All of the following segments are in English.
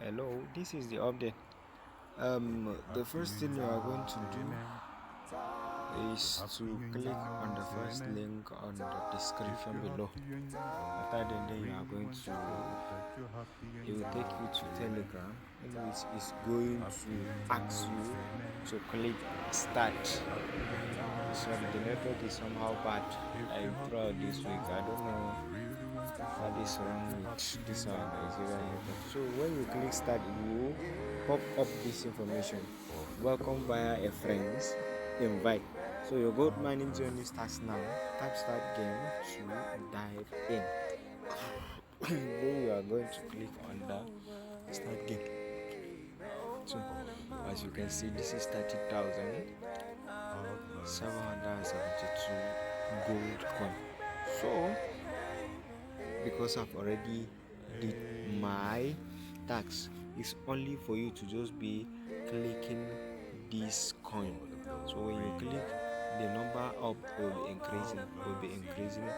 Hello, this is the update. The first thing you are going to do is to click on the first link on the description below. After then you are going to, it will take you to Telegram, in which is going to ask you to click start. Sorry, the network is somehow bad. Like throughout this week, I don't know what is wrong with this Nigerian network. So when you click start, it will pop up this information. Welcome via a friend's invite. So your gold mining journey starts now. Tap start game to dive in. Then you are going to click on the start game. So as you can see, this is 30,772 gold coin. So because I've already did my tax, it's only for you to just be clicking this coin. So when you click, the number up will be increasing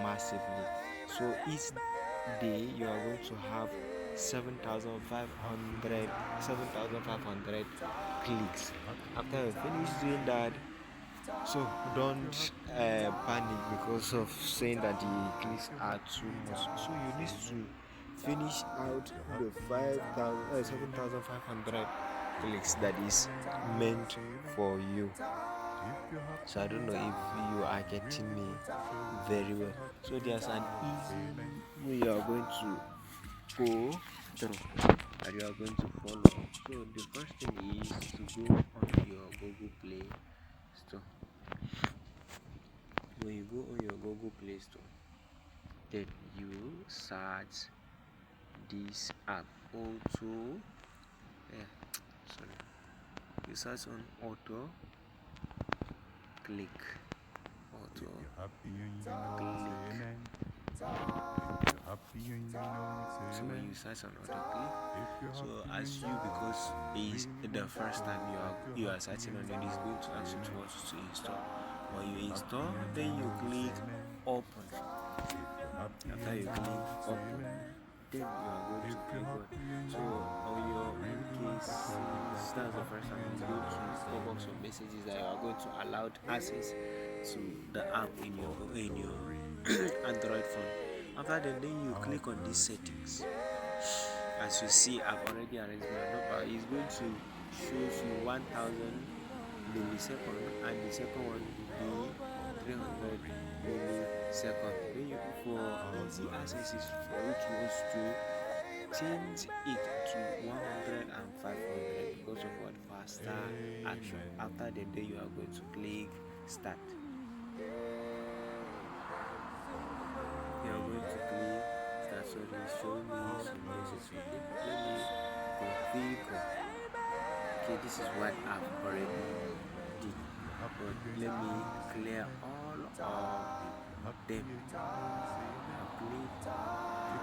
massively. So each day you are going to have 7,500 clicks. After you finish doing that, so don't panic because of saying that the clicks are too much. So you need to finish out the 7,500 clicks that is meant for you. So I don't know if you are getting me very well. So there's an easy way you are going to go through that you are going to follow. So the first thing is to go on your Google Play Store. When you go on your Google Play Store, then you search this app auto sorry you search on auto click auto click. So when you search on auto click, so as you, because it's the first time you are searching on it, is going to ask you to install. When you install, then you click open. After you click open, then you are going to click on. So on your own case, since that's the first time, it's going to pop up some messages that you are going to allow access to the app in your Android phone. After then you click on these settings. As you see, I've already arranged my number. It's going to show you 1000 millisecond, and the second one will be 300 millisecond. Then you, for easy access, is for you to want to change it to 100 and 500 because of what faster action. After the day you are going to click start. You are going to click start. So they show me some messages. Let me configure. Okay, this is what I've already did, but let me clear all of them.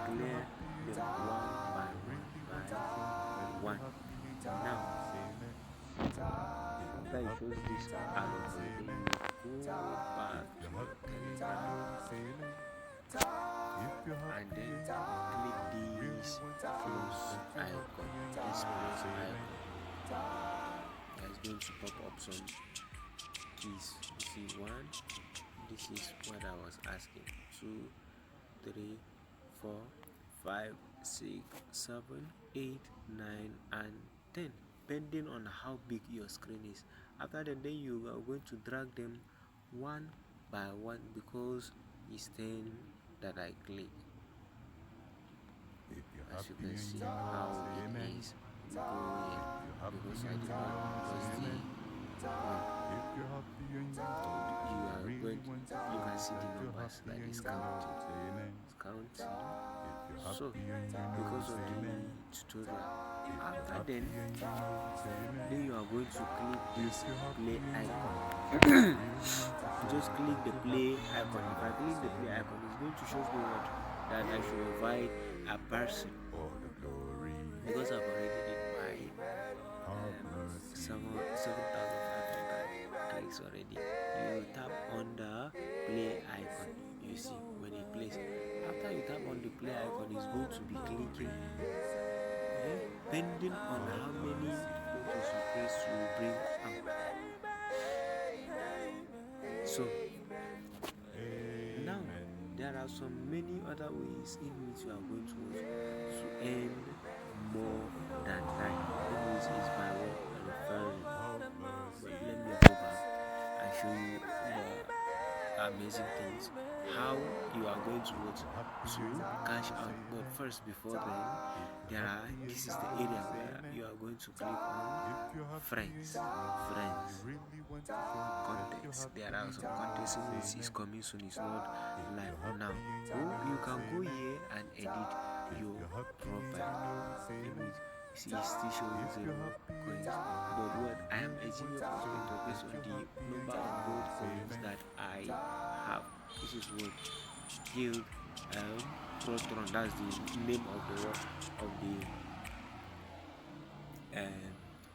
Clear them one by one. Now, after it shows this arrow, then you go back to your and then click this plus icon. This plus icon. It's going to pop up some keys. You see, one. This is what I was asking. 2, 3, 4, 5, 6, 7, 8, 9, and 10, depending on how big your screen is. After that, then you are going to drag them one by one because it's 10 that I click. As you can see how it is going, because I did not press the one. You can see the numbers that is counting. It's counting. So because of the tutorial, after then you are going to click this play icon. Just click the play icon. If I click the play icon, it's going to show me what that I should invite a person, because I've already did my 7,500 clicks already. You tap on the play icon. You see when it plays. After you tap on the play icon, it's going to be clicking. depending on how many photos you press, you will bring out. So now there are so many other ways in which you are going to earn more than that. In which is by what referring. But let me go back and show you the amazing things, how you are going to cash out. But first, before then, this is the area where you are going to click on friends, contacts. There are some contacts in which is coming soon, it's not live now. You can go here and edit your profile, in which see it's still showing 0 coins. But what I am achieving based on the number of gold coins that I have. This is what Guild Protron, that's the name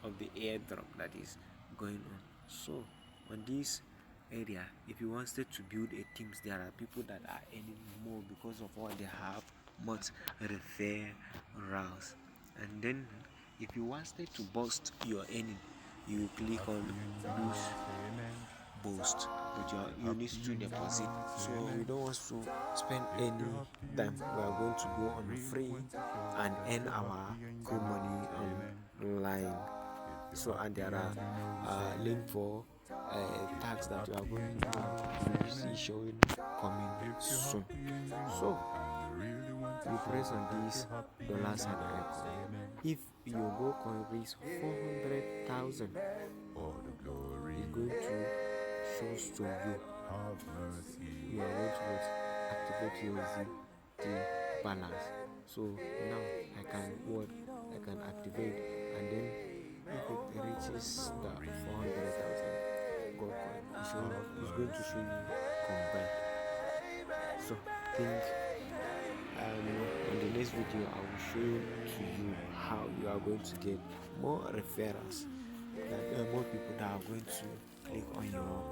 of the airdrop that is going on. So on this area, if you wanted to build a teams, there are people that are earning more because of what they have, much referrals. And then if you wanted to boost your earning, you click on boost, but you need to deposit. So we don't want to spend any time. We are going to go on free and earn our good money online. So and there are link for tags that you are going to see showing coming soon. So you press on this dollar sign icon. If your gold coin reaches 400,000, it's going to show to you. You are going to activate your ZT balance. So now I can activate, and then if it reaches the 400,000 gold coin, it's going to show you combined. So I think on the next video I will show to you how you are going to get more referrals, like more people that are going to click on your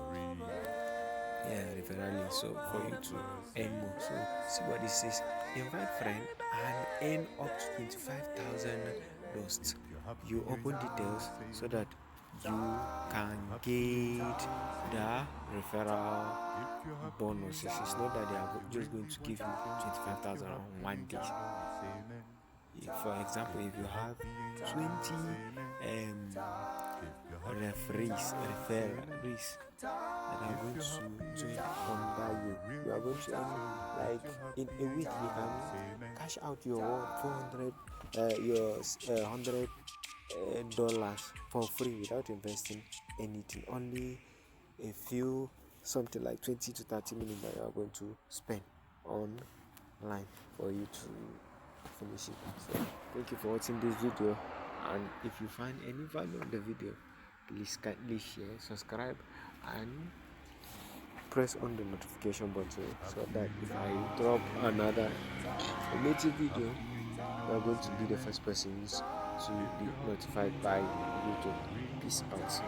referral link, so for you to earn more. So see what this says: invite friend and earn up to 25,000 dust. You open details so that you can get the referral bonuses. It's not that they are just going to give you 25,000 on one day. For example, if you have 20 referees that are going to join under you are going to earn, like in a week you can cash out your 400 your $100 for free without investing anything. Only a few, something like 20 to 30 minutes that you are going to spend online for you to finish it. So thank you for watching this video, and if you find any value in the video, please kindly share, subscribe, and press on the notification button so that if I drop another informative video, you are going to be the first persons to be notified by YouTube. Peace out.